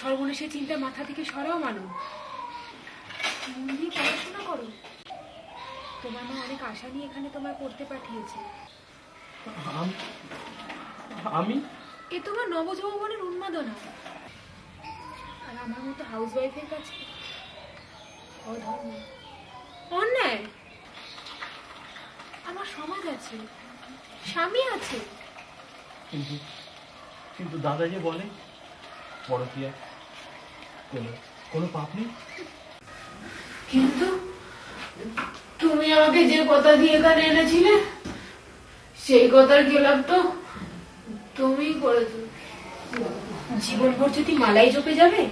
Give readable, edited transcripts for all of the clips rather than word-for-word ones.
সর্বনেশের চিন্তা মাথা থেকে সরাও মানো, মন দিয়ে পড়াশোনা করো। তোমার মা অনেক আশা নিয়ে এখানে তোমায় পড়তে পাঠিয়েছে। আমি এ তোমার নবযৌবনের উন্মাদনা, আর আমার মতো হাউস ওয়াইফের কাছে অধর্ম, অন্যায়। আমার সমাজ আছে, স্বামী আছে। কিন্তু দাদা যে বলে বড় কি আর কোনো পাপ নেই। কিন্তু তুমি আমাকে যে কথা দিয়ে এখানে এনেছিলে সেই কথার খেলাপ তো তুমিই করেছো। জীবনভর যদি মালাই জপে যাবে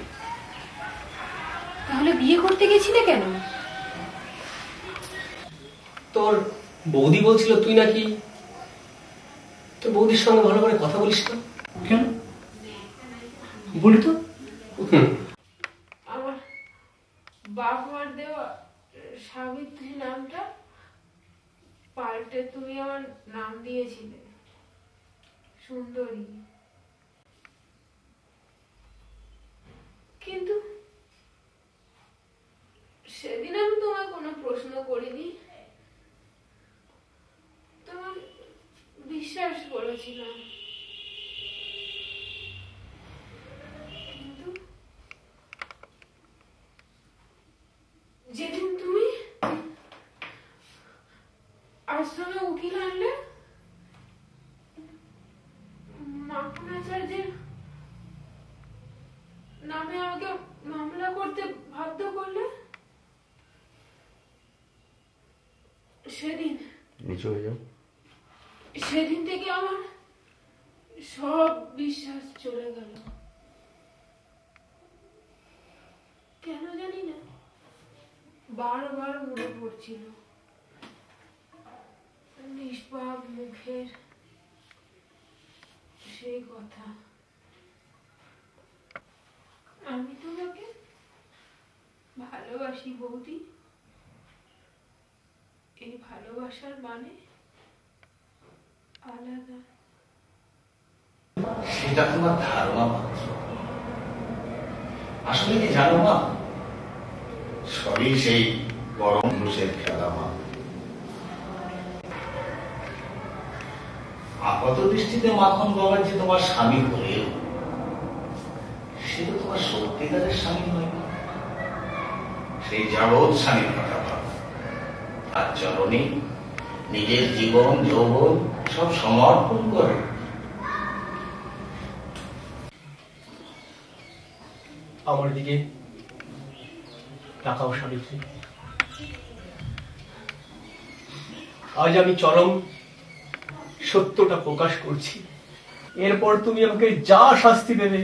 তাহলে বিয়ে করতে গেছিলে কেন? তোর বৌদি বলছিল তুই নাকি তোর বৌদির সঙ্গে ভালো করে কথা বলিস না কেন? বলি তো। আমার বাপ মার দেওয়া সাবিত্রী নামটা পাল্টে তুমি আমার নাম দিয়েছিলে সুন্দরী। কিন্তু সেদিন আমি তোমায় কোনো প্রশ্ন করিনি, তোমার বিশ্বাস করেছিলাম। কিন্তু যেদিন তুমি আশ্রমে উকিল আনলে, মাখনাচার্যের নামে আমাকে মামলা করতে বাধ্য করলে, সেদিন থেকে আমার সব বিশ্বাস চলে গেল। কেন জানি না, বারবার মনে পড়ছিল নিষ্পাপ মুখের সেই কথা। আমি তোমাকে ভালোবাসি বৌদি, এই ভালোবাসার মানে আলাদা। সেটা তোমার ধারণা মাত্র। আসলে কি জানো মা, সবই সেই গরম মানুষের খেলা মা। আপাত দৃষ্টিতে মাখন বাবার যে তোমার স্বামী হলেও সে তো তোমার সত্যিকারের স্বামী নয়। সেই যাবৎ স্বামীর কথা ভাব, আর জননী নিজের জীবন যৌবন সব সমর্পণ করে। আমার দিকে তাকাও সাবিত্রী, আজ আমি চরম সত্যটা প্রকাশ করছি। এরপর তুমি আমাকে যা শাস্তি দেবে